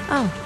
Oh,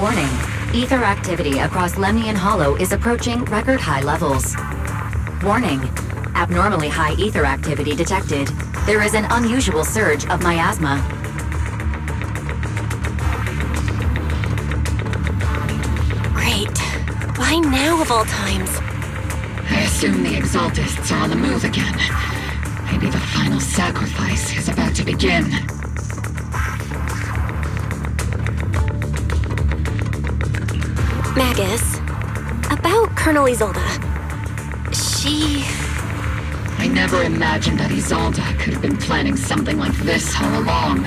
Warning. Ether activity across Lemnian Hollow is approaching record high levels. Warning. Abnormally high ether activity detected. There is an unusual surge of miasma. Great. Why now of all times? I assume the Exaltists are on the move again. Maybe the final sacrifice is about to begin. Magus, about Colonel Isolde. She... I never imagined that Isolde could have been planning something like this all along.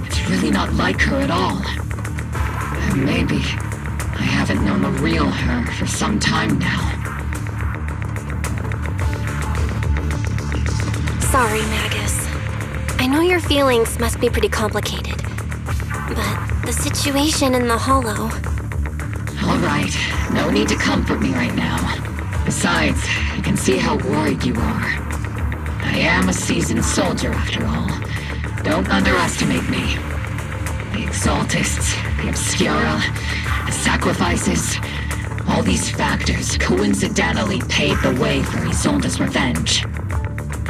It's really not like her at all. And maybe I haven't known the real her for some time now. Sorry, Magus. I know your feelings must be pretty complicated. But the situation in the Hollow... All right, no need to comfort me right now. Besides, I can see how worried you are. I am a seasoned soldier after all. Don't underestimate me. The Exaltists, the Obscura, the sacrifices, all these factors coincidentally paved the way for Isolde's revenge.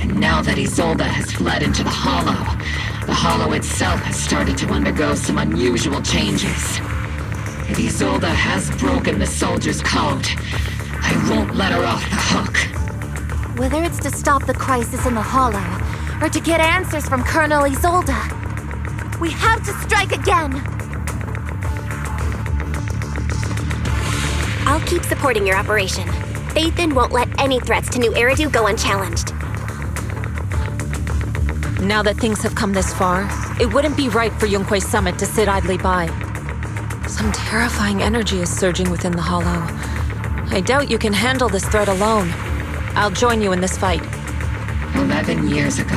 And now that Isolde has fled into the Hollow itself has started to undergo some unusual changes. If Isolde has broken the soldier's code, I won't let her off the hook. Whether it's to stop the crisis in the Hollow, or to get answers from Colonel Isolde, we have to strike again! I'll keep supporting your operation. Phaethon won't let any threats to New Eridu go unchallenged. Now that things have come this far, it wouldn't be right for Yunque's summit to sit idly by. Some terrifying energy is surging within the Hollow. I doubt you can handle this threat alone. I'll join you in this fight. 11 years ago,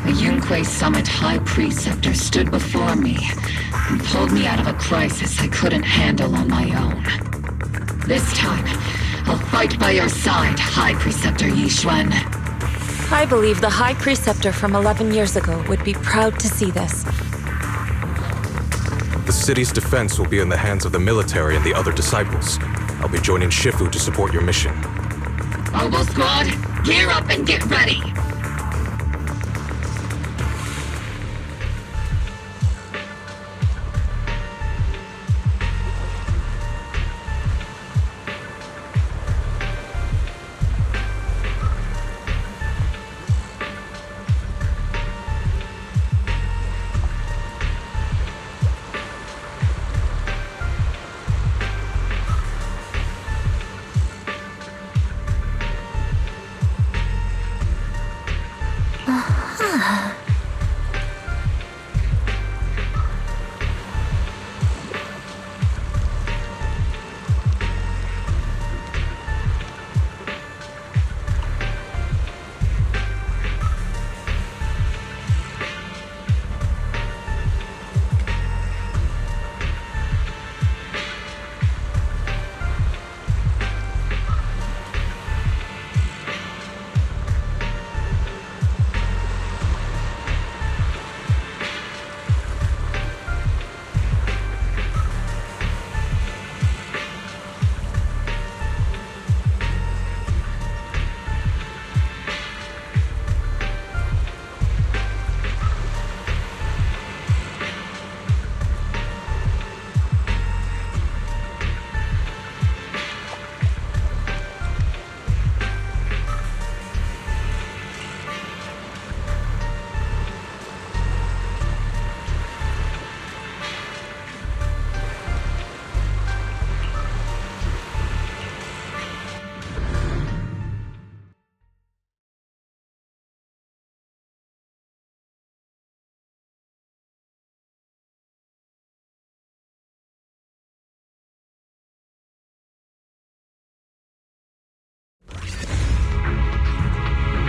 the Yunque Summit High Preceptor stood before me and pulled me out of a crisis I couldn't handle on my own. This time, I'll fight by your side, High Preceptor Yixuan. I believe the High Preceptor from 11 years ago would be proud to see this. The city's defense will be in the hands of the military and the other disciples. I'll be joining Shifu to support your mission. Mobile Squad, gear up and get ready!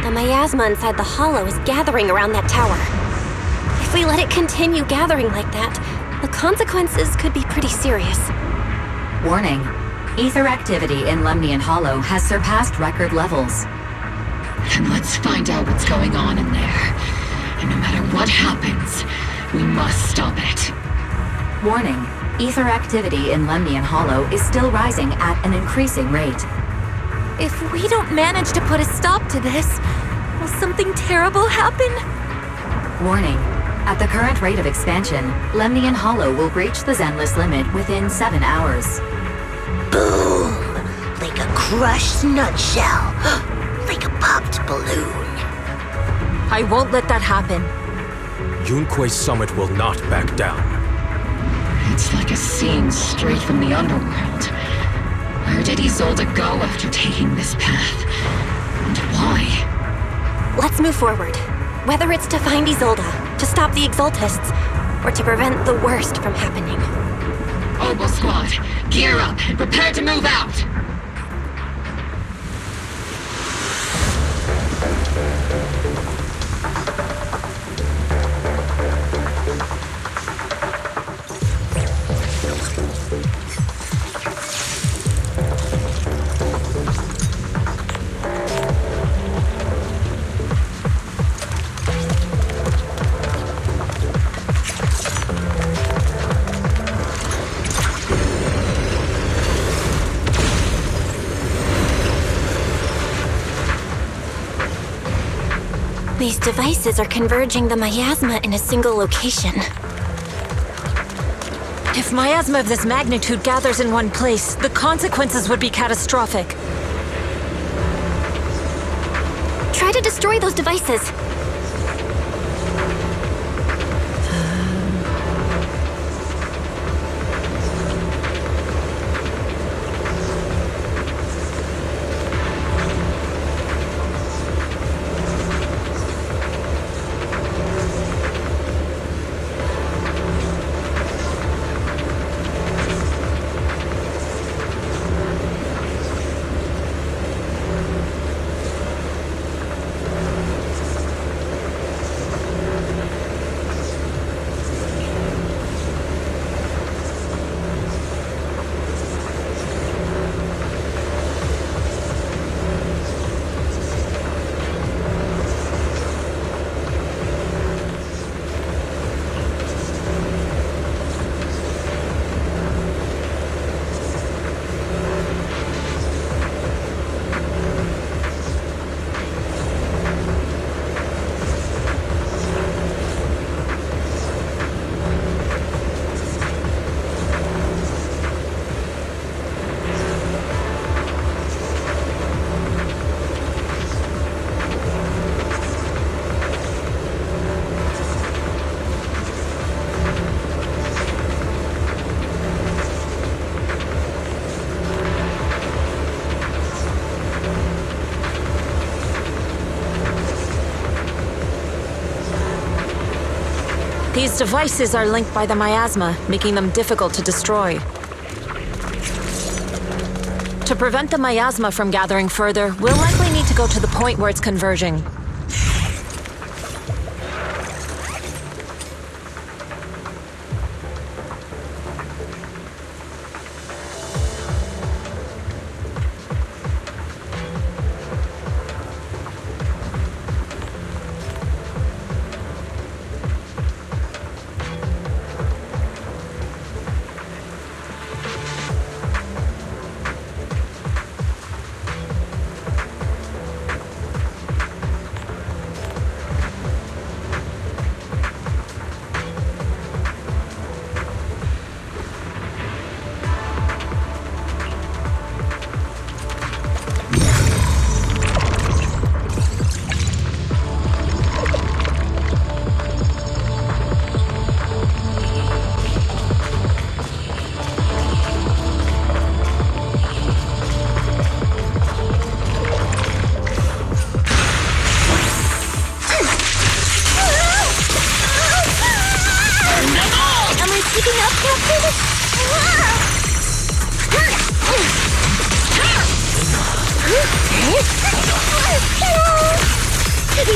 The miasma inside the Hollow is gathering around that tower. If we let it continue gathering like that, the consequences could be pretty serious. Warning. Ether activity in Lemnian Hollow has surpassed record levels. Then let's find out what's going on in there. And no matter what happens, we must stop it. Warning. Ether activity in Lemnian Hollow is still rising at an increasing rate. If we don't manage to put a stop to this, will something terrible happen? Warning. At the current rate of expansion, Lemnian Hollow will reach the Zenless limit within 7 hours. Boom! Like a crushed nutshell. Like a popped balloon. I won't let that happen. Yunque's summit will not back down. It's like a scene straight from the underworld. Where did Isolde go after taking this path? And why? Let's move forward. Whether it's to find Isolde, to stop the Exaltists, or to prevent the worst from happening. Oboe Squad, gear up and prepare to move out! These devices are converging the miasma in a single location. If miasma of this magnitude gathers in one place, the consequences would be catastrophic. Try to destroy those devices. These devices are linked by the miasma, making them difficult to destroy. To prevent the miasma from gathering further, we'll likely need to go to the point where it's converging.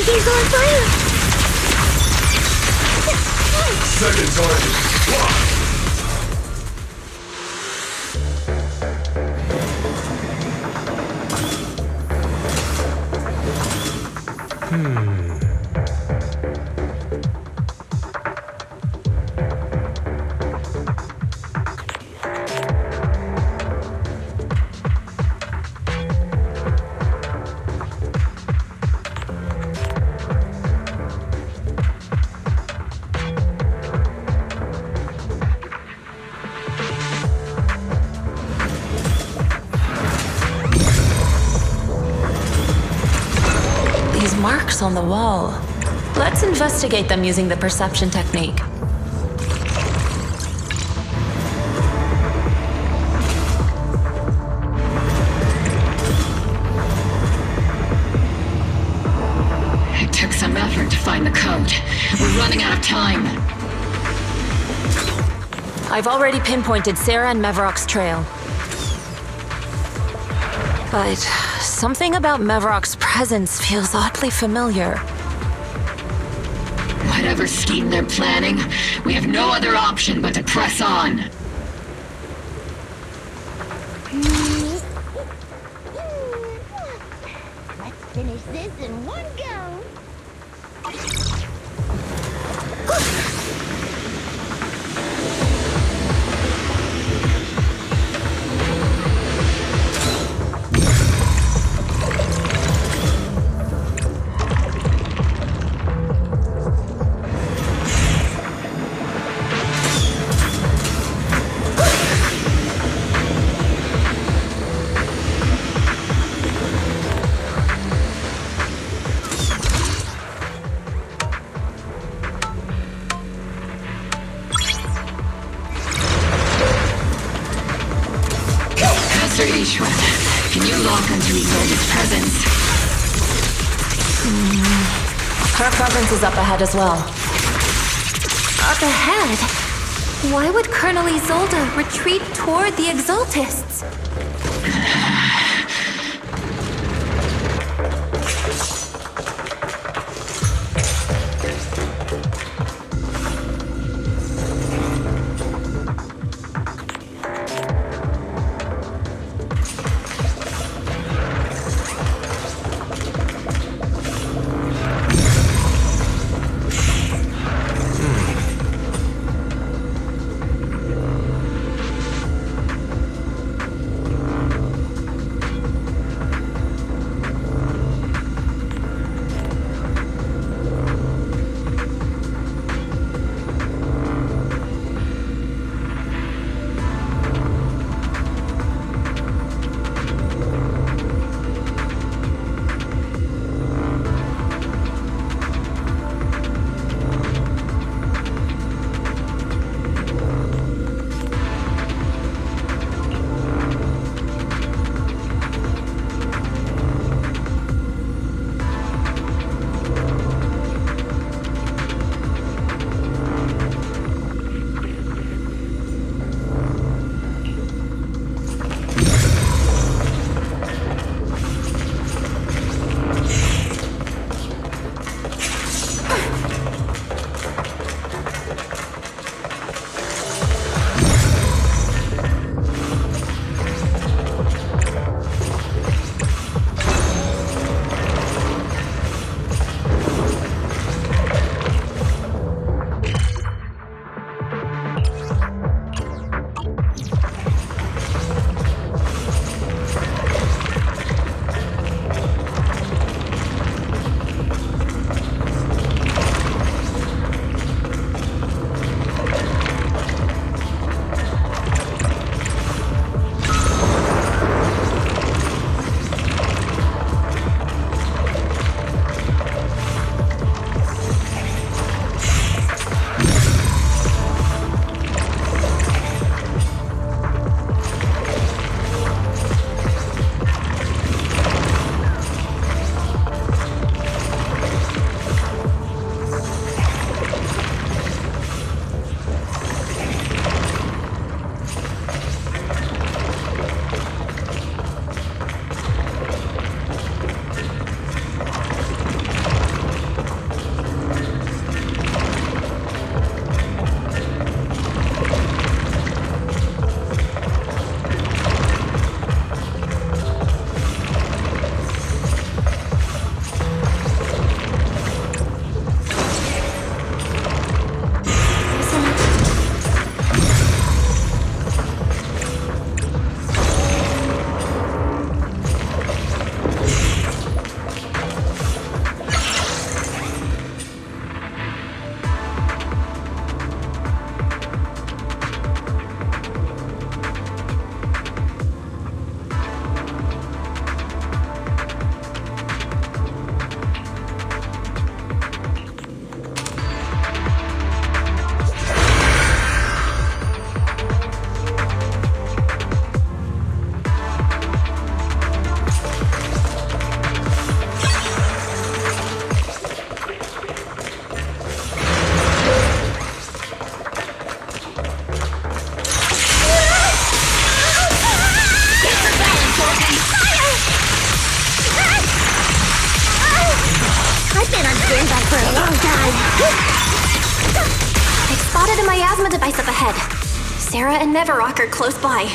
He's on fire! Second target, locked! marks on the wall. Let's investigate them using the perception technique. It took some effort to find the code. We're running out of time. I've already pinpointed Sarah and Mevarok's trail. But something about Mevarok's presence feels oddly familiar. Whatever scheme they're planning, we have no other option but to press on. Let's finish this in one go. Master Ishwan, can you lock onto Isolde's presence? Her presence is up ahead as well. Up ahead? Why would Colonel Isolde retreat toward the Exaltists? I've spotted a miasma device up ahead. Sarah and Neverrock are close by.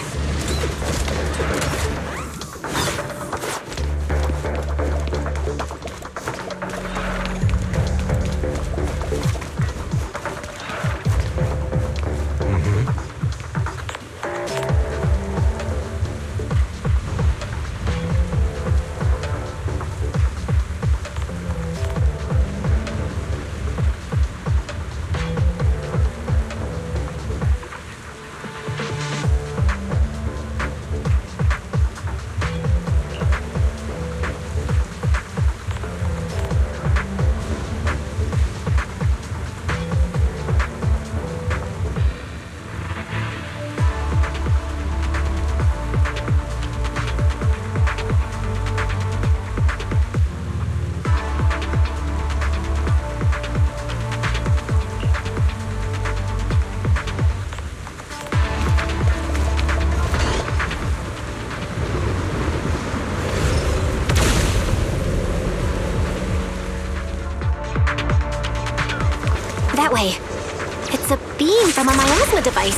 That way. It's a beam from a miasma device.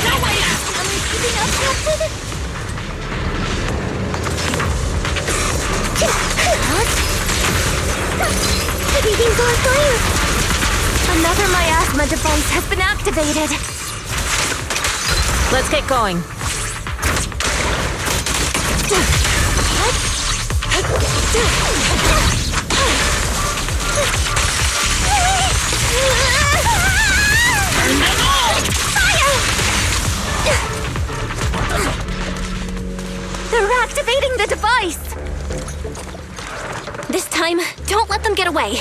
No way out! Am I keeping up, Captain? Everything's on fire! Another miasma device has been activated. Let's get going. They're activating the device! This time, don't let them get away.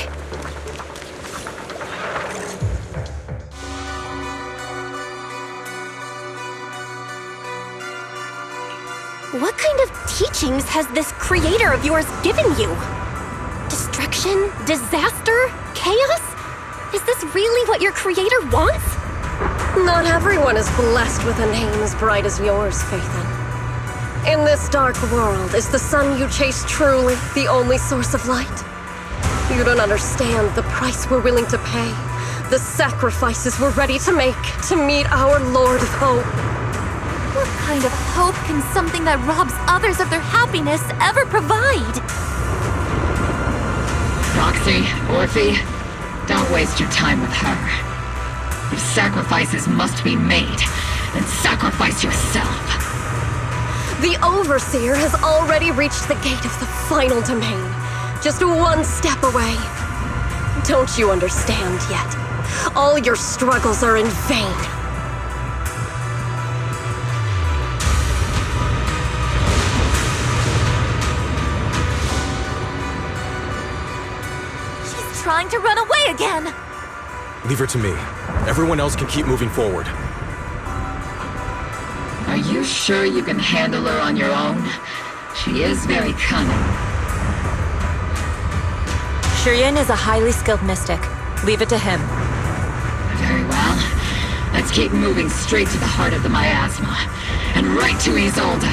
What kind of teachings has this creator of yours given you? Destruction? Disaster? Chaos? Is this really what your creator wants? Not everyone is blessed with a name as bright as yours, Phaethon. In this dark world, is the sun you chase truly the only source of light? You don't understand the price we're willing to pay, the sacrifices we're ready to make to meet our Lord of Hope. What kind of hope can something that robs others of their happiness ever provide? Roxy, Orphe, don't waste your time with her. If sacrifices must be made, then sacrifice yourself. The Overseer has already reached the gate of the final domain, just one step away. Don't you understand yet? All your struggles are in vain. She's trying to run away again! Leave her to me. Everyone else can keep moving forward. Are you sure you can handle her on your own? She is very cunning. Shiryen is a highly skilled mystic. Leave it to him. Very well. Let's keep moving straight to the heart of the miasma, and right to Isolde.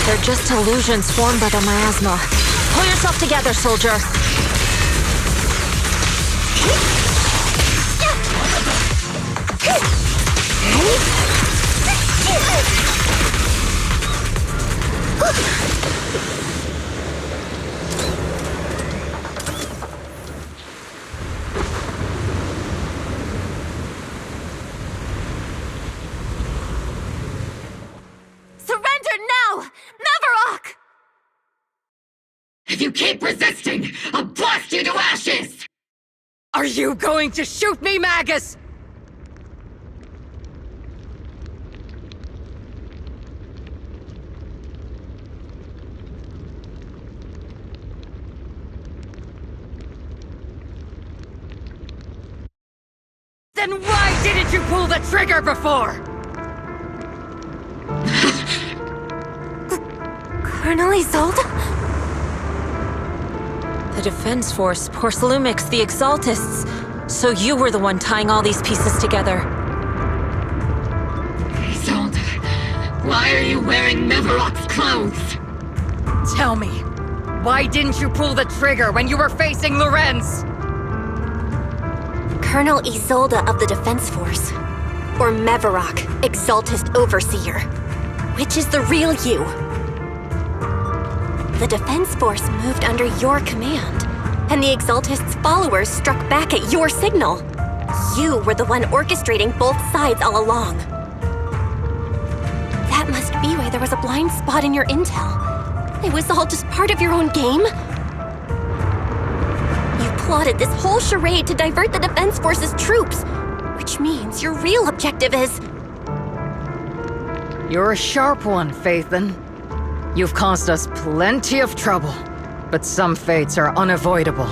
They're just illusions formed by the miasma. Pull yourself together, soldier. Surrender Are you going to shoot me, Magus? Then why didn't you pull the trigger before? Colonel Isolde? The Defense Force, Porcelumix, the Exaltists. So you were the one tying all these pieces together. Isolde, why are you wearing Nevarok's clothes? Tell me, why didn't you pull the trigger when you were facing Lorenz? Colonel Isolde of the Defense Force. Or Mevarok, Exaltist Overseer. Which is the real you? The Defense Force moved under your command, and the Exaltist's followers struck back at your signal. You were the one orchestrating both sides all along. That must be why there was a blind spot in your intel. It was all just part of your own game? You plotted this whole charade to divert the Defense Force's troops, which means your real objective is... You're a sharp one, Phaethon. You've caused us plenty of trouble, but some fates are unavoidable.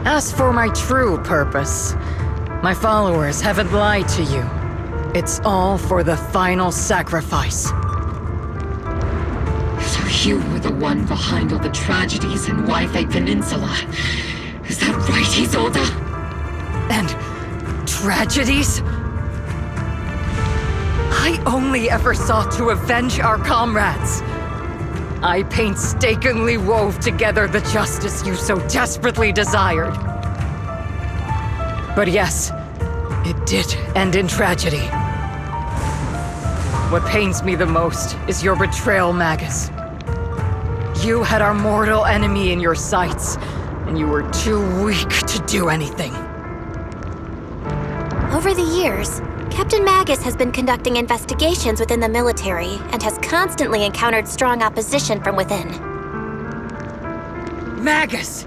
As for my true purpose, my followers haven't lied to you. It's all for the final sacrifice. So you were the one behind all the tragedies in Wi-Fi Peninsula. Is that right, Isolde? And tragedies? I only ever sought to avenge our comrades. I painstakingly wove together the justice you so desperately desired. But yes, it did end in tragedy. What pains me the most is your betrayal, Magus. You had our mortal enemy in your sights, and you were too weak to do anything. Over the years, Captain Magus has been conducting investigations within the military and has constantly encountered strong opposition from within. Magus!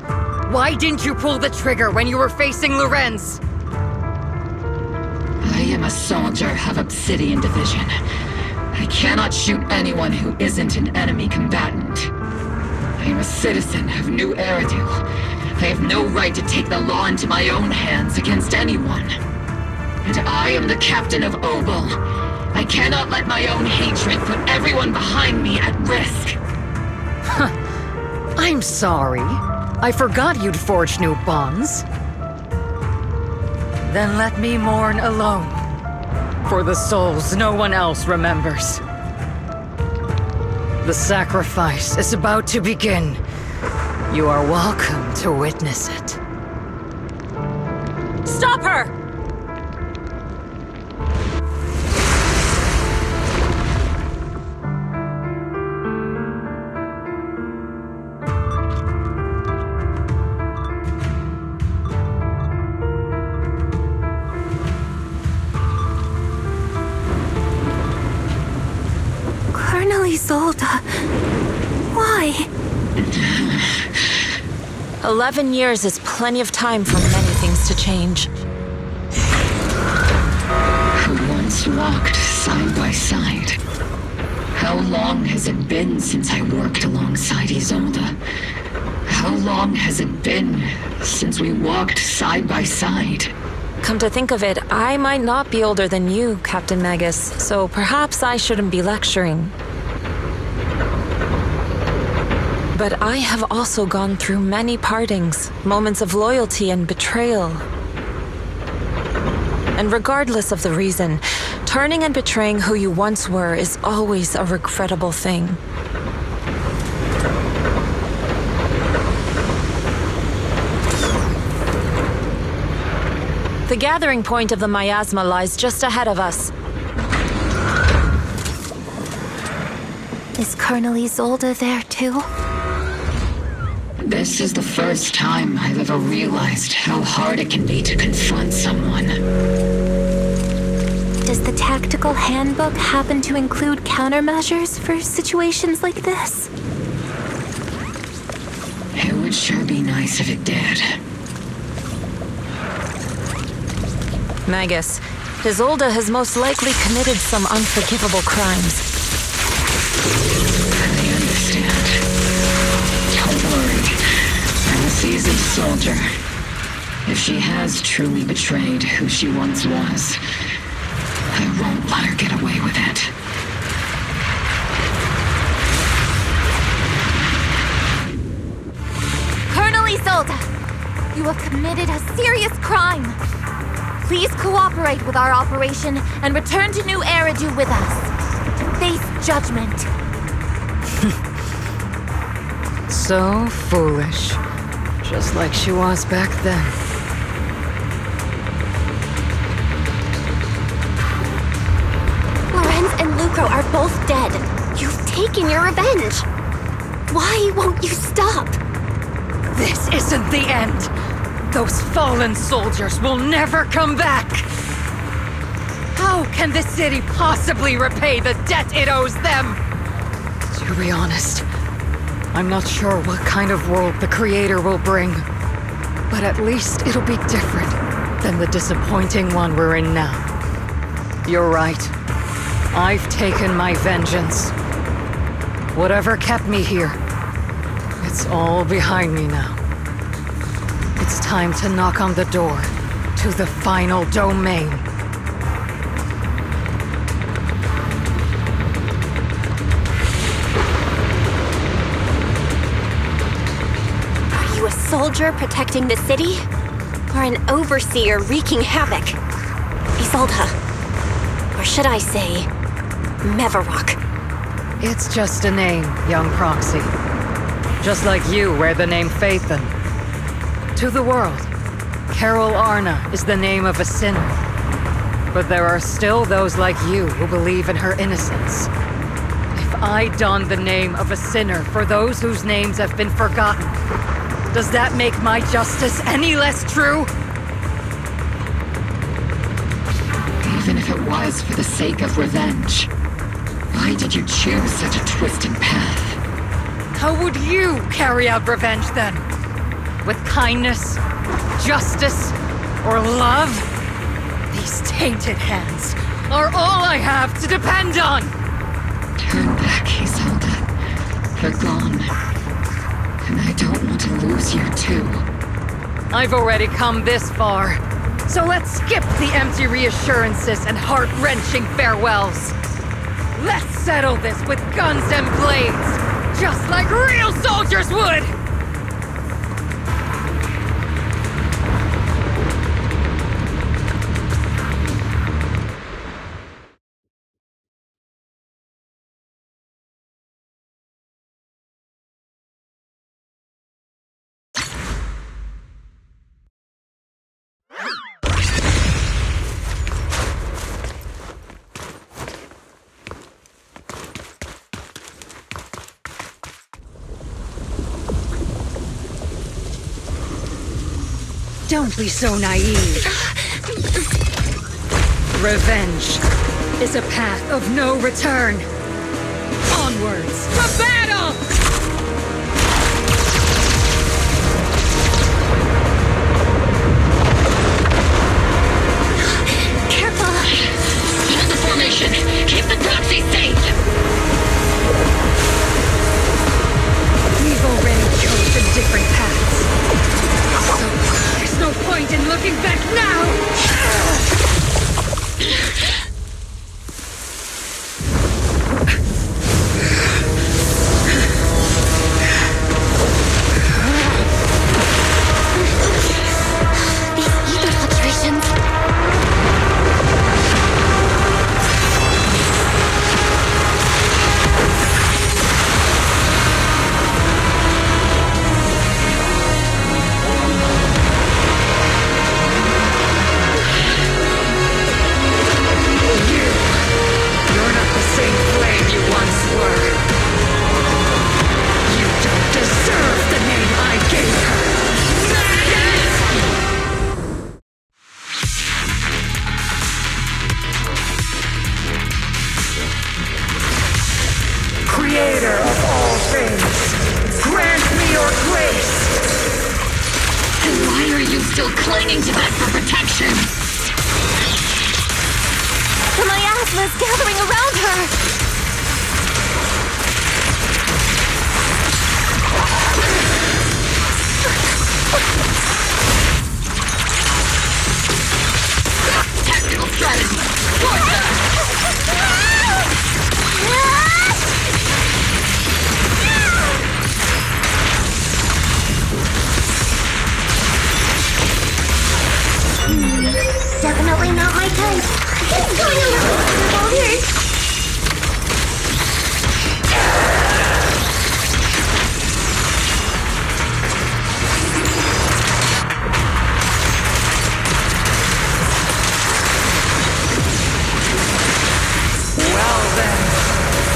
Why didn't you pull the trigger when you were facing Lorenz? I am a soldier of Obsidian Division. I cannot shoot anyone who isn't an enemy combatant. I am a citizen of New Eridu. I have no right to take the law into my own hands against anyone. And I am the captain of Obel. I cannot let my own hatred put everyone behind me at risk. I'm sorry. I forgot you'd forged new bonds. Then let me mourn alone. For the souls no one else remembers. The sacrifice is about to begin. You are welcome to witness it. Stop her! Colonel Isolde, why? 11 years is plenty of time for many things to change. Who once walked side by side? How long has it been since I worked alongside Isolde? How long has it been since we walked side by side? Come to think of it, I might not be older than you, Captain Magus, so perhaps I shouldn't be lecturing. But I have also gone through many partings, moments of loyalty and betrayal. And regardless of the reason, turning and betraying who you once were is always a regrettable thing. The gathering point of the miasma lies just ahead of us. Is Colonel Isolde there too? This is the first time I've ever realized how hard it can be to confront someone. Does the tactical handbook happen to include countermeasures for situations like this? It would sure be nice if it did. Magus, Isolde has most likely committed some unforgivable crimes. I understand. Don't worry. I'm a seasoned soldier. If she has truly betrayed who she once was, I won't let her get away with it. Colonel Isolde, you have committed a serious crime. Please cooperate with our operation and return to New Eridu with us. To face judgment. So foolish. Just like she was back then. Lorenz and Lucro are both dead. You've taken your revenge. Why won't you stop? This isn't the end. Those fallen soldiers will never come back. How can the city possibly repay the debt it owes them? To be honest, I'm not sure what kind of world the Creator will bring. But at least it'll be different than the disappointing one we're in now. You're right. I've taken my vengeance. Whatever kept me here, it's all behind me now. It's time to knock on the door to the final domain. Are you a soldier protecting the city? Or an overseer wreaking havoc? Isolde. Or should I say, Mevarok? It's just a name, young proxy. Just like you wear the name Phaethon. To the world, Carol Arna is the name of a sinner. But there are still those like you who believe in her innocence. If I don the name of a sinner for those whose names have been forgotten, does that make my justice any less true? Even if it was for the sake of revenge, why did you choose such a twisted path? How would you carry out revenge then? With kindness, justice, or love? These tainted hands are all I have to depend on! Turn back, Isolde. They're gone. And I don't want to lose you too. I've already come this far, so let's skip the empty reassurances and heart-wrenching farewells. Let's settle this with guns and blades, just like real soldiers would! Don't be so naive. Revenge is a path of no return. Onwards to battle! Careful! Hold the formation! Keep the proxy safe! We've already chosen different paths. So there's no point in looking back now! These ether fluctuations. You're not the same flame you once were. You don't deserve the name I gave her. Creator of all things, grant me your grace! And why are you still clinging to that for protection? The miasma's gathering around her! Tactical strategy! Definitely not my type. It's going a little overboard here. Well then,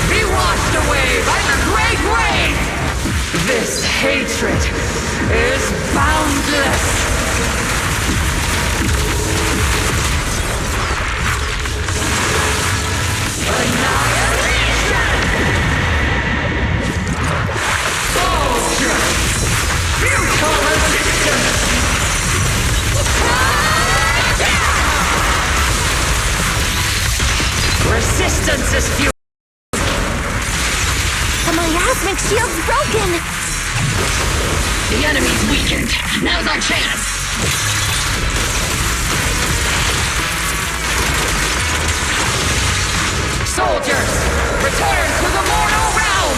be washed away by the great wave! This hatred is boundless! Resistance is futile. The miasmic shield's broken! The enemy's weakened. Now's our chance. Soldiers, return to the mortal realm!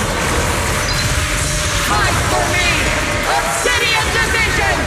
Fight for me! Obsidian Division!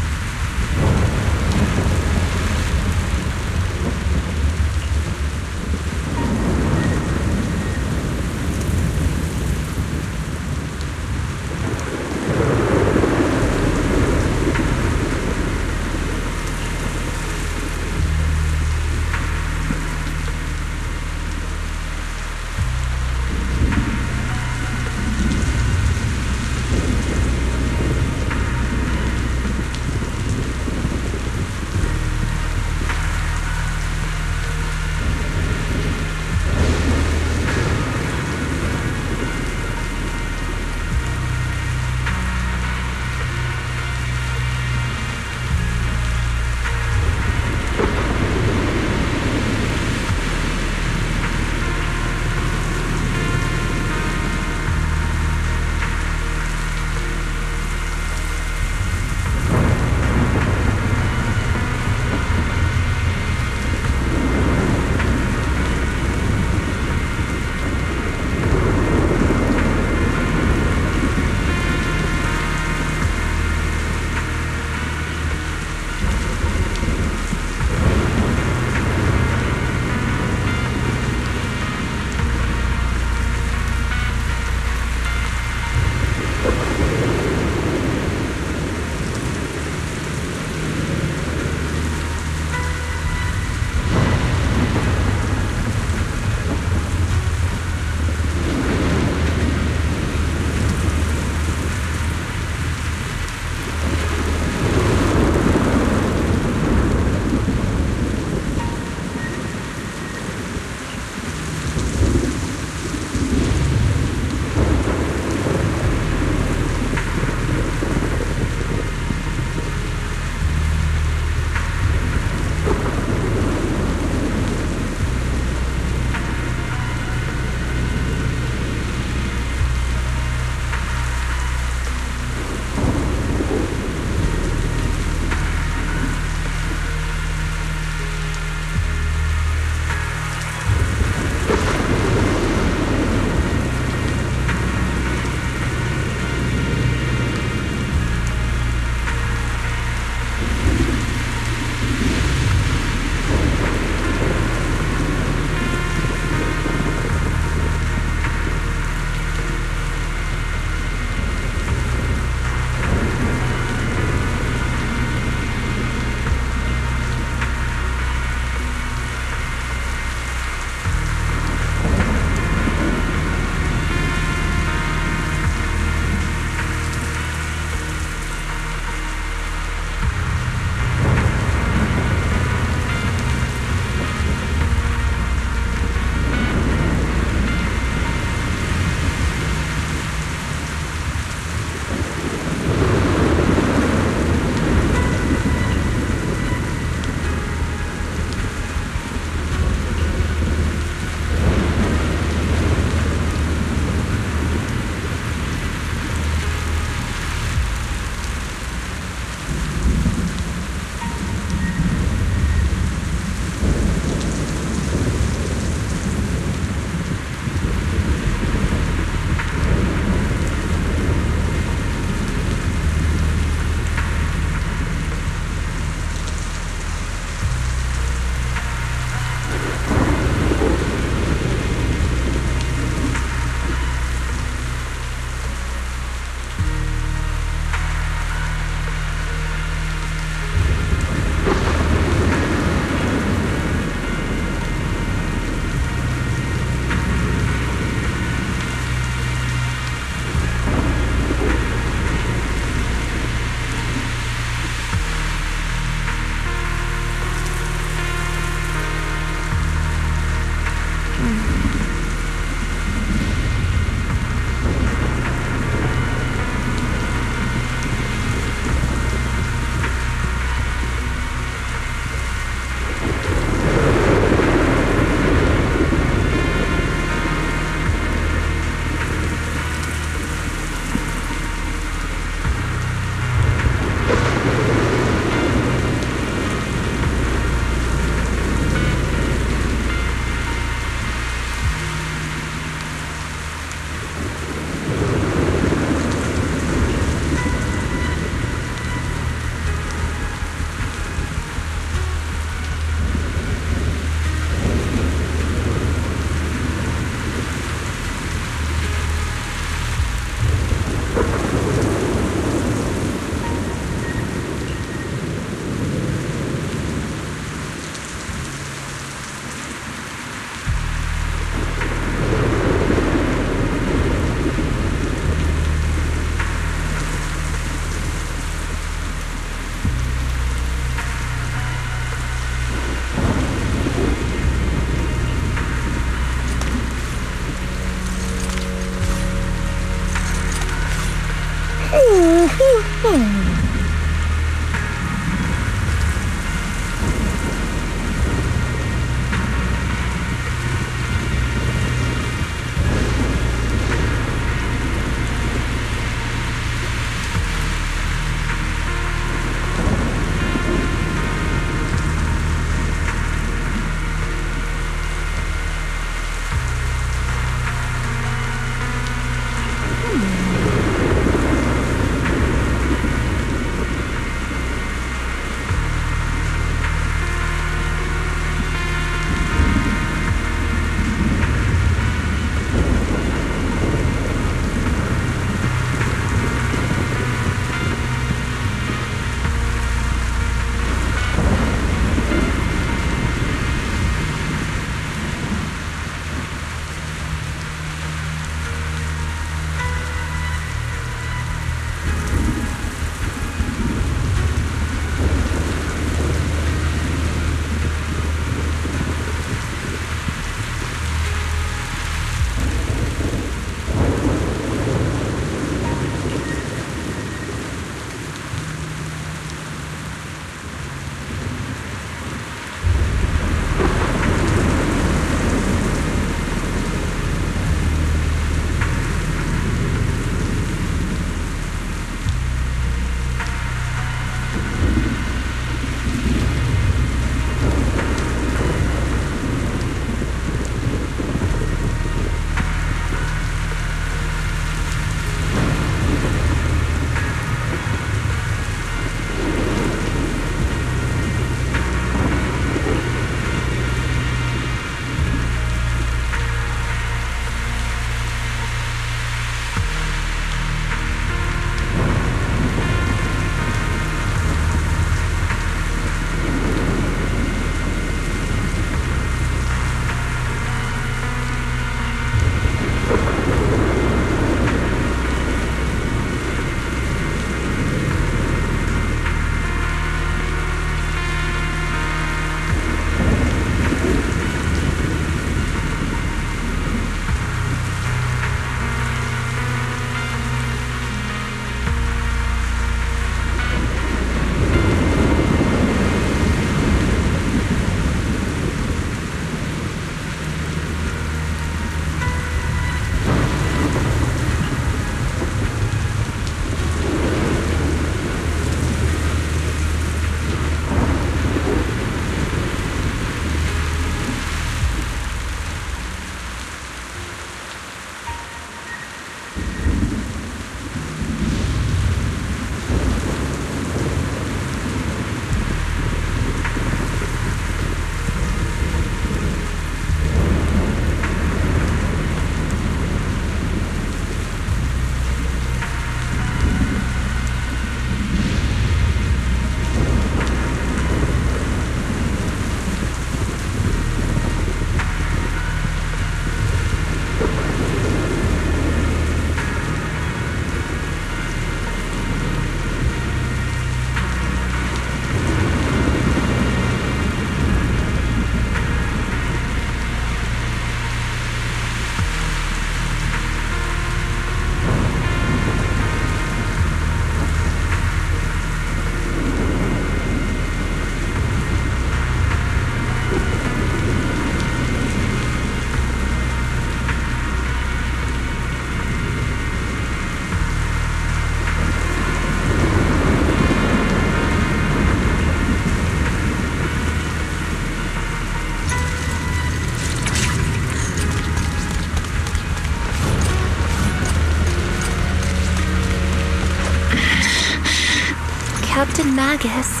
Captain Magus,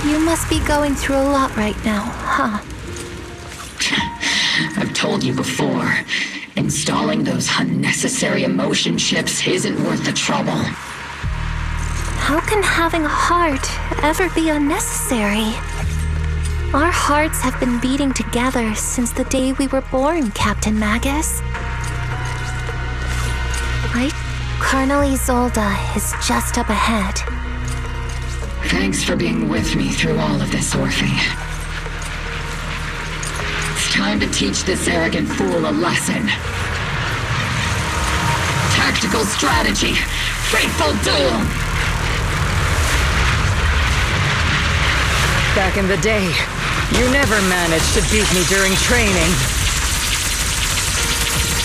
you must be going through a lot right now, huh? I've told you before, installing those unnecessary emotion chips isn't worth the trouble. How can having a heart ever be unnecessary? Our hearts have been beating together since the day we were born, Captain Magus. Right? Colonel Isolde is just up ahead. Thanks for being with me through all of this, Orphe. It's time to teach this arrogant fool a lesson. Tactical strategy. fateful duel! Back in the day, you never managed to beat me during training.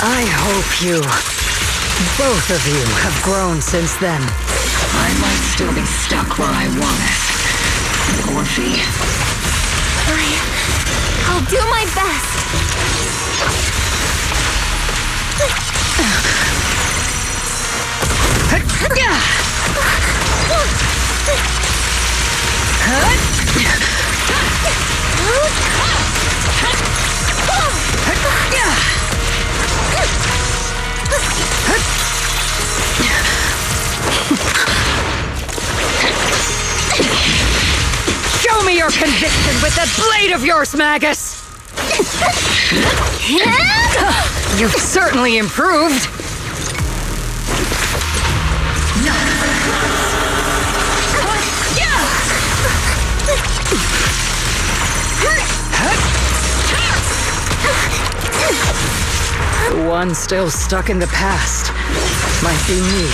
I hope both of you, have grown since then. I might still be stuck where I was. Orphe. I'll do my best. Show me your conviction with that blade of yours, Magus! You've certainly improved. The one still stuck in the past might be me.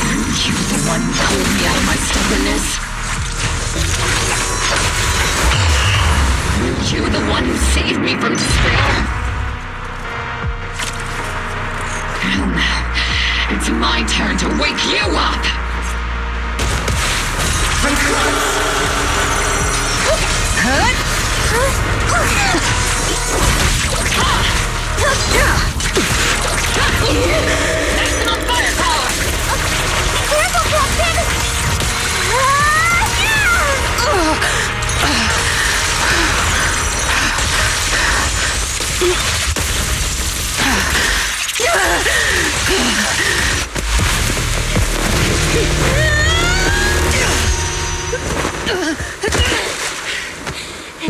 Aren't you the one who pulled me out of my stubbornness? Aren't you the one who saved me from despair? Well, now, it's my turn to wake you up! Maximum firepower! Careful, Captain!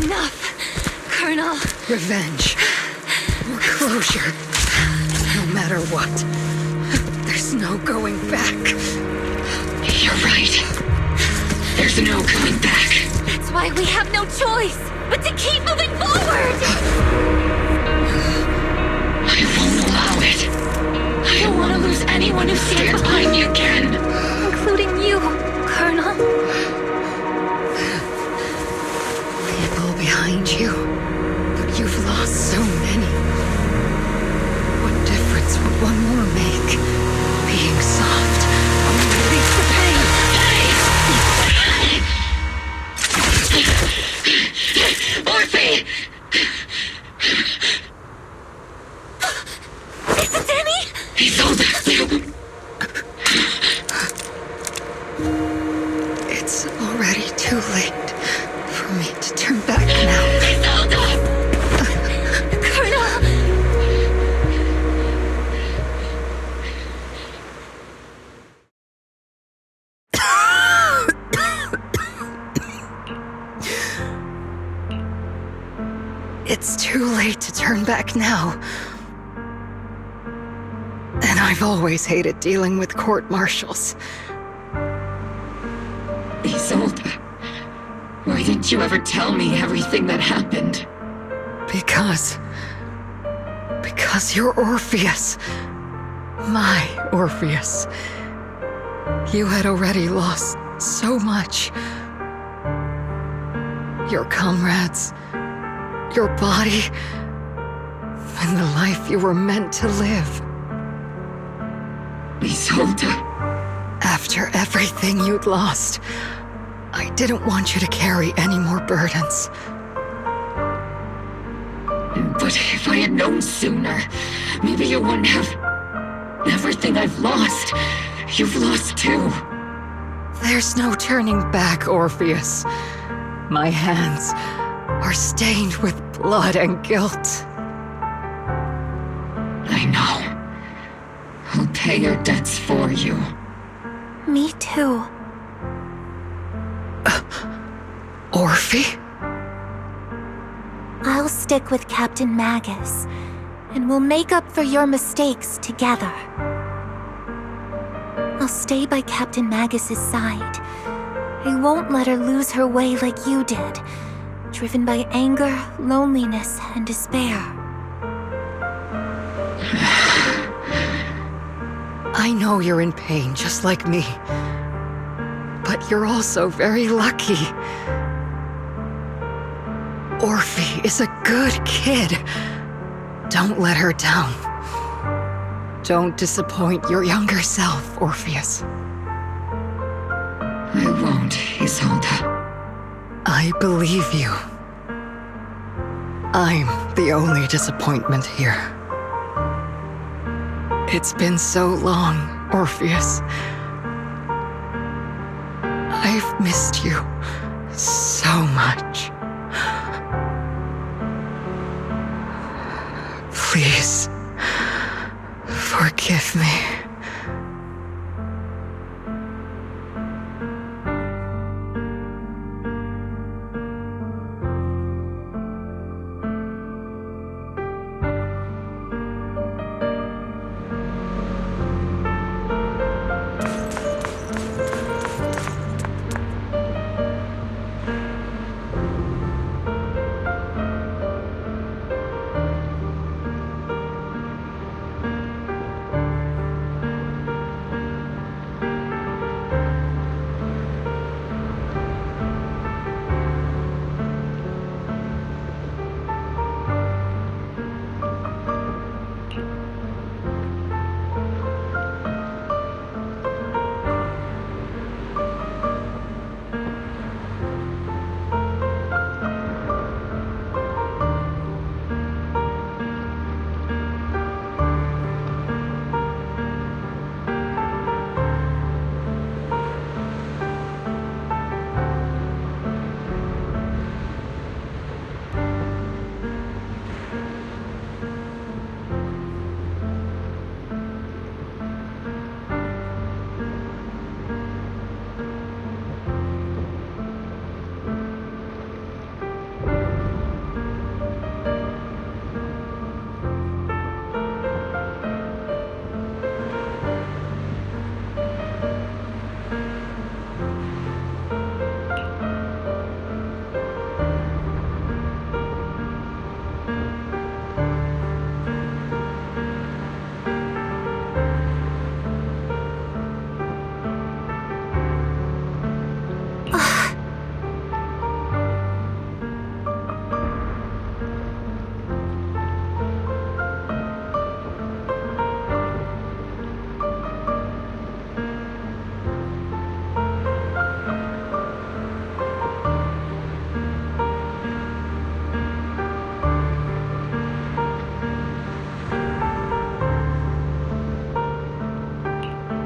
Enough, Colonel. Revenge. Or closure. No matter what. There's no going back. You're right. There's no coming back. That's why we have no choice but to keep moving forward! I won't allow it. I don't want to lose anyone who stands behind me again. Including you, Colonel. People behind you. But you've lost so many. What difference would one more make? Being soft only release the pain. Orphe! Is it Danny? He's all there. It's already too late for me to turn back now. Colonel! It's too late to turn back now. And I've always hated dealing with court-martials. Isolde, why didn't you ever tell me everything that happened? Because you're Orpheus. My Orpheus. You had already lost so much. Your comrades, your body, and the life you were meant to live. Isolde. After everything you'd lost, I didn't want you to carry any more burdens. But if I had known sooner, maybe you wouldn't have... Everything I've lost, you've lost too. There's no turning back, Orpheus. My hands are stained with blood and guilt. I know. I'll pay your debts for you. Me too. Orphe? I'll stick with Captain Magus, and we'll make up for your mistakes together. I'll stay by Captain Magus's side. I won't let her lose her way like you did, driven by anger, loneliness, and despair. I know you're in pain, just like me. But you're also very lucky. Orphe is a good kid. Don't let her down. Don't disappoint your younger self, Orpheus. I won't, Isolde. I believe you. I'm the only disappointment here. It's been so long, Orpheus. I've missed you so much. Please, forgive me.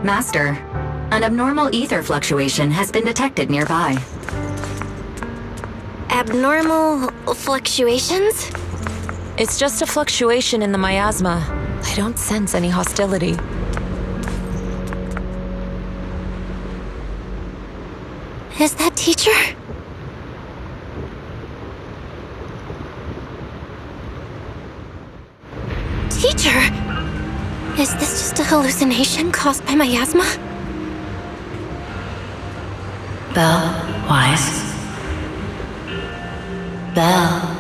Master, an abnormal ether fluctuation has been detected nearby. Abnormal fluctuations? It's just a fluctuation in the miasma. I don't sense any hostility. Is that teacher? Teacher? Is this just a hallucination caused by miasma? Belle, Wise. Belle.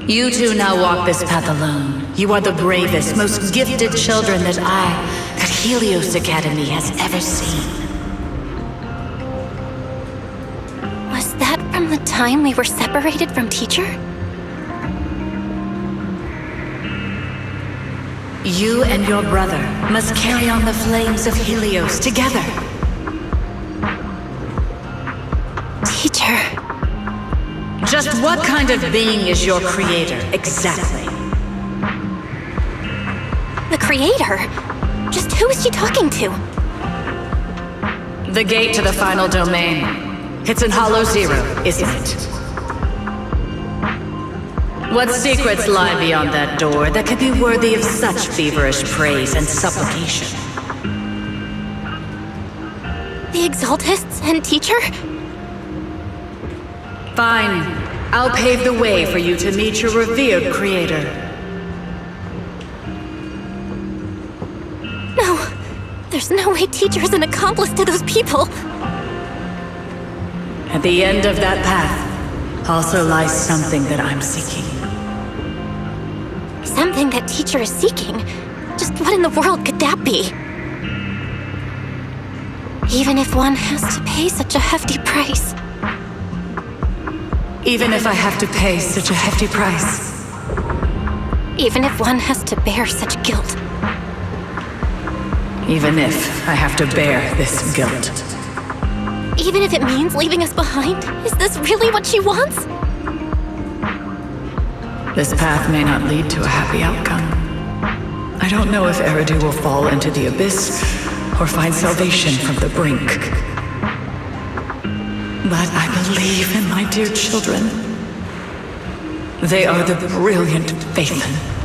You two now walk this path alone. You are the bravest, most gifted children that Helios Academy has ever seen. Was that from the time we were separated from teacher? You and your brother must carry on the flames of Helios together. Teacher. Just what kind of being is your creator, exactly? The creator? Just who is she talking to? The gate to the final domain. It's in Hollow Zero, isn't it? What secrets lie beyond that door that could be worthy of such feverish praise and supplication? The Exaltists and teacher? Fine. I'll pave the way for you to meet your revered creator. No. There's no way teacher is an accomplice to those people. At the end of that path also lies something that I'm seeking. Something that teacher is seeking? Just what in the world could that be? Even if one has to pay such a hefty price. Even if I have to pay such a hefty price. Even if one has to bear such guilt. Even if I have to bear this guilt. Even if it means leaving us behind? Is this really what she wants? This path may not lead to a happy outcome. I don't know if Eridu will fall into the abyss or find salvation from the brink. But I believe in my dear children. They are the brilliant Phaethon.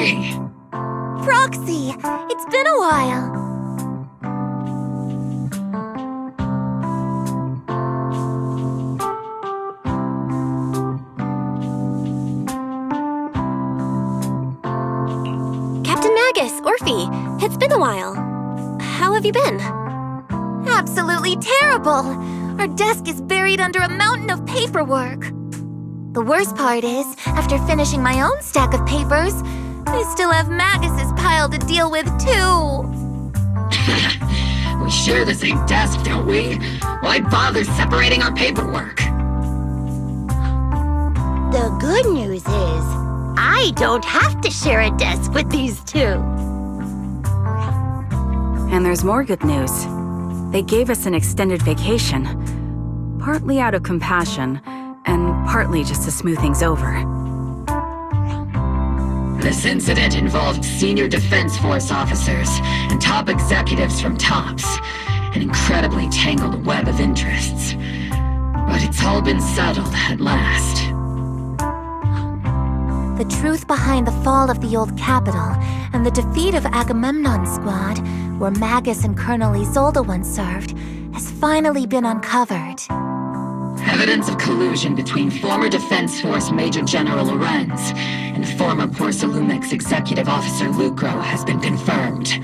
Proxy! Proxy, it's been a while. Captain Magus, Orphe, it's been a while. How have you been? Absolutely terrible! Our desk is buried under a mountain of paperwork. The worst part is, after finishing my own stack of papers, I still have Magus's pile to deal with, too. We share the same desk, don't we? Why bother separating our paperwork? The good news is, I don't have to share a desk with these two. And there's more good news. They gave us an extended vacation. Partly out of compassion, and partly just to smooth things over. This incident involved senior Defense Force officers and top executives from TOPS. An incredibly tangled web of interests. But it's all been settled at last. The truth behind the fall of the old capital and the defeat of Agamemnon's squad, where Magus and Colonel Isolde once served, has finally been uncovered. Evidence of collusion between former Defense Force Major General Lorenz and former Porcelumex Executive Officer Lucro has been confirmed.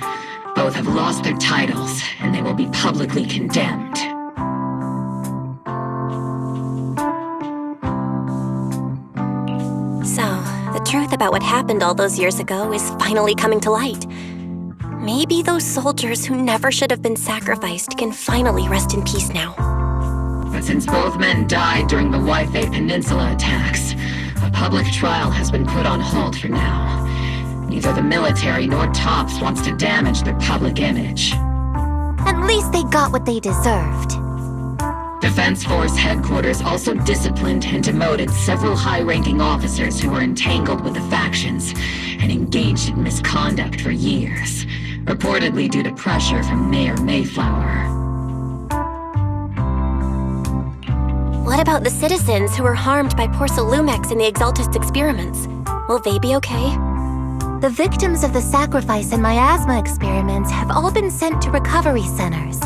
Both have lost their titles, and they will be publicly condemned. So, the truth about what happened all those years ago is finally coming to light. Maybe those soldiers who never should have been sacrificed can finally rest in peace now. But since both men died during the Waifei Peninsula attacks, a public trial has been put on hold for now. Neither the military nor TOPS wants to damage their public image. At least they got what they deserved. Defense Force headquarters also disciplined and demoted several high-ranking officers who were entangled with the factions and engaged in misconduct for years, reportedly due to pressure from Mayor Mayflower. What about the citizens who were harmed by Porcelumex in the Exaltist experiments? Will they be okay? The victims of the sacrifice and miasma experiments have all been sent to recovery centers,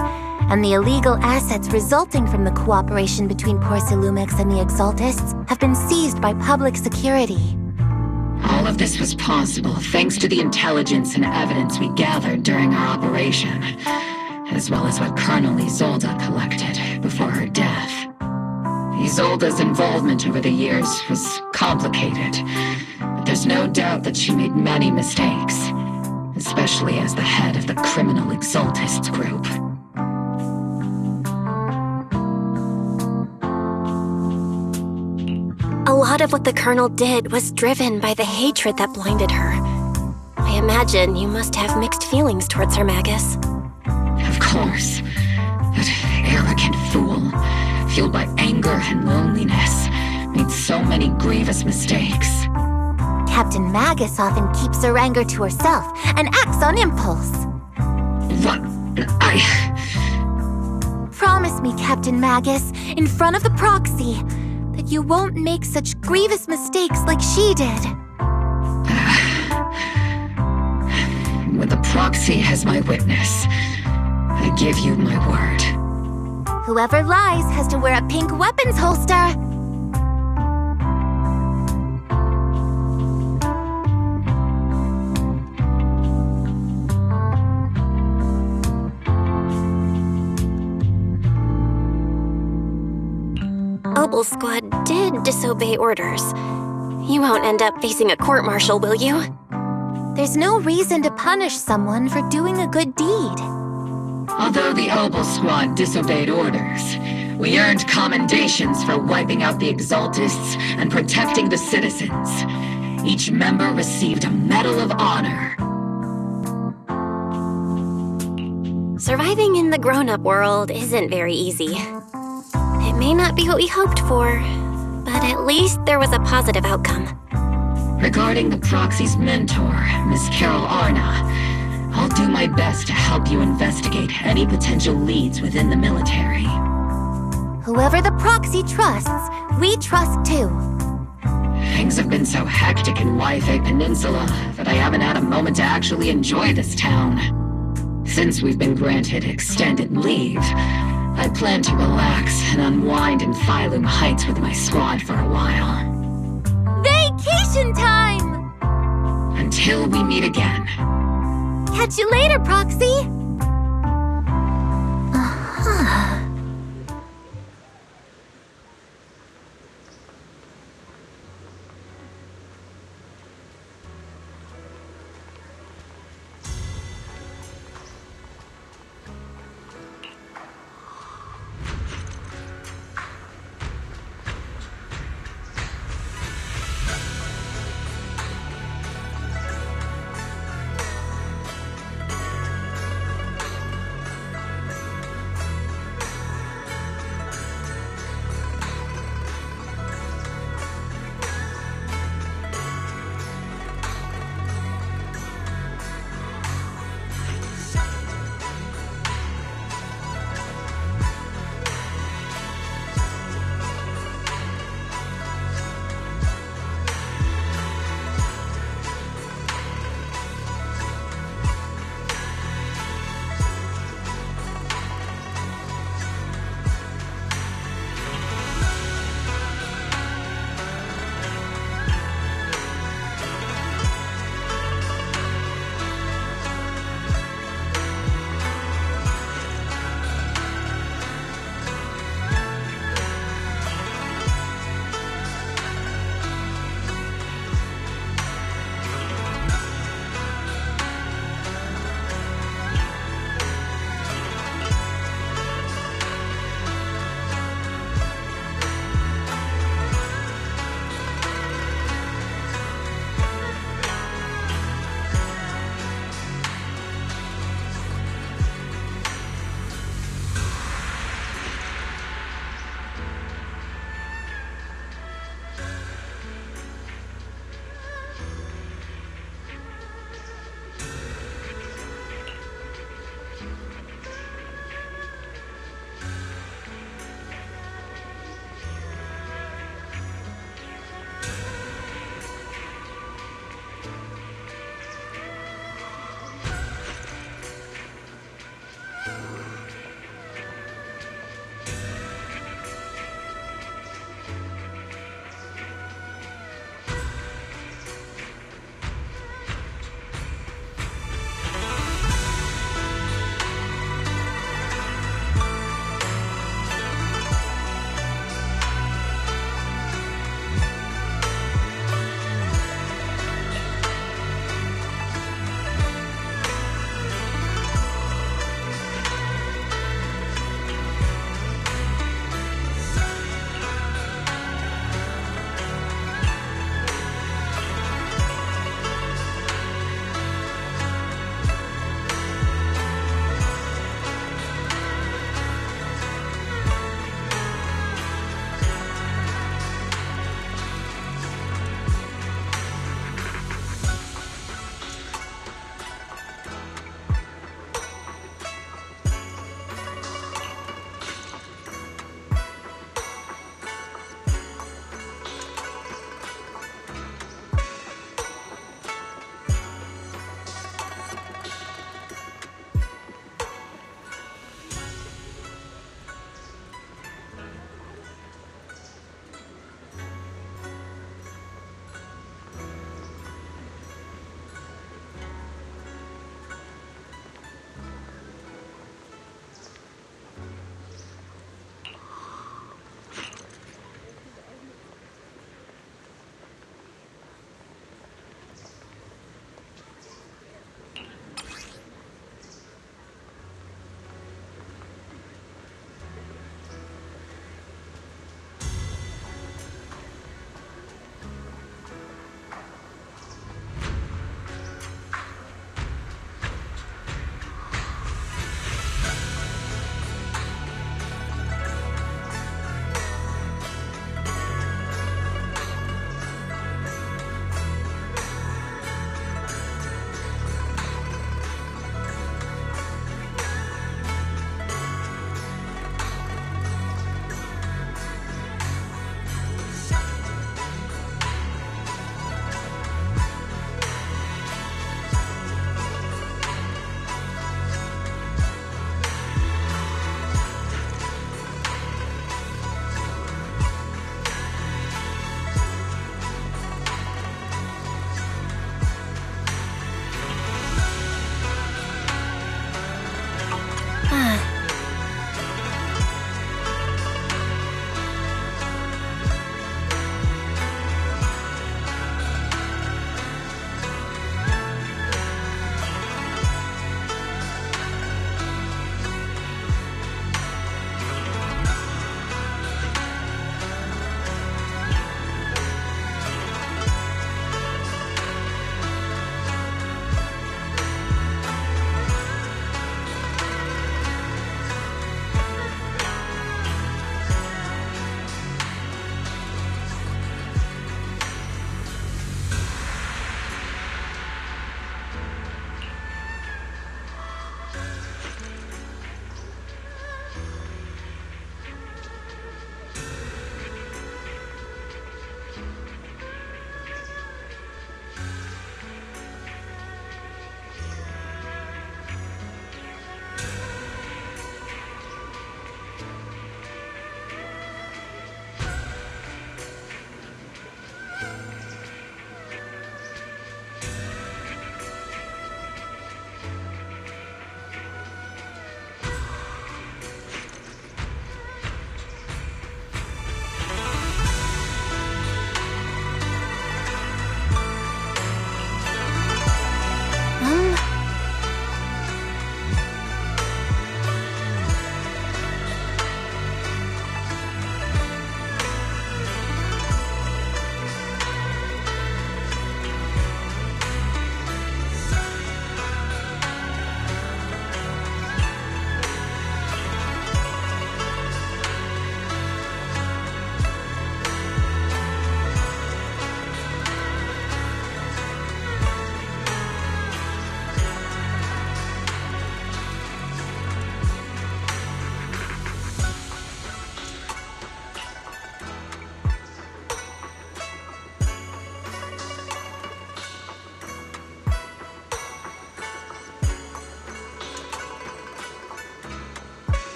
and the illegal assets resulting from the cooperation between Porcelumex and the Exaltists have been seized by public security. All of this was possible thanks to the intelligence and evidence we gathered during our operation, as well as what Colonel Isolde collected before her death. Isolde's involvement over the years was complicated, but there's no doubt that she made many mistakes, especially as the head of the criminal Exaltists group. A lot of what the Colonel did was driven by the hatred that blinded her. I imagine you must have mixed feelings towards her, Magus. Of course. That arrogant fool, fueled by anger and loneliness, made so many grievous mistakes. Captain Magus often keeps her anger to herself and acts on impulse. What? Promise me, Captain Magus, in front of the proxy, that you won't make such grievous mistakes like she did. With the proxy as my witness, I give you my word. Whoever lies has to wear a pink weapons holster. Obel's squad did disobey orders. You won't end up facing a court-martial, will you? There's no reason to punish someone for doing a good deed. Although the Obel squad disobeyed orders, we earned commendations for wiping out the Exaltists and protecting the citizens. Each member received a Medal of Honor. Surviving in the grown-up world isn't very easy. It may not be what we hoped for, but at least there was a positive outcome. Regarding the proxy's mentor, Miss Carol Arna, I'll do my best to help you investigate any potential leads within the military. Whoever the proxy trusts, we trust too. Things have been so hectic in Yfei Peninsula that I haven't had a moment to actually enjoy this town. Since we've been granted extended leave, I plan to relax and unwind in Phylum Heights with my squad for a while. Vacation time! Until we meet again. Catch you later, Proxy!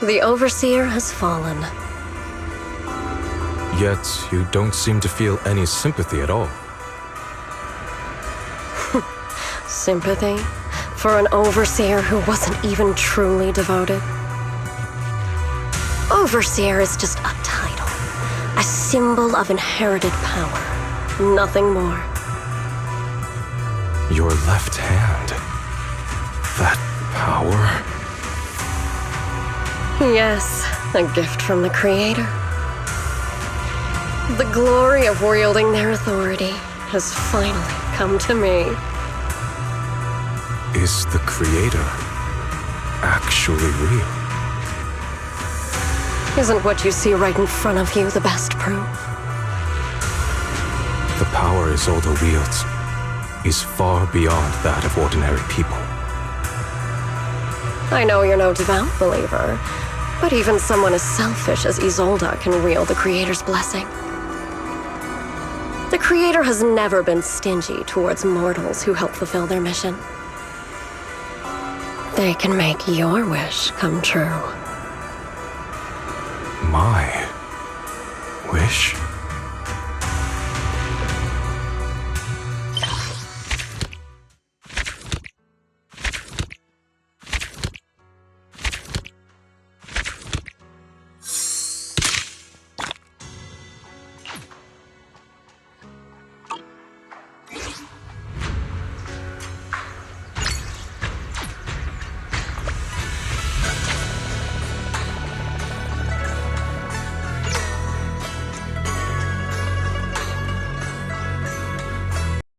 The Overseer has fallen. Yet, you don't seem to feel any sympathy at all. Sympathy? For an Overseer who wasn't even truly devoted? Overseer is just a title. A symbol of inherited power. Nothing more. Your left hand. That power. Yes, a gift from the Creator. The glory of wielding their authority has finally come to me. Is the Creator actually real? Isn't what you see right in front of you the best proof? The power Isolde wields is far beyond that of ordinary people. I know you're no devout believer, but even someone as selfish as Isolde can wield the Creator's blessing. The Creator has never been stingy towards mortals who help fulfill their mission. They can make your wish come true. My wish?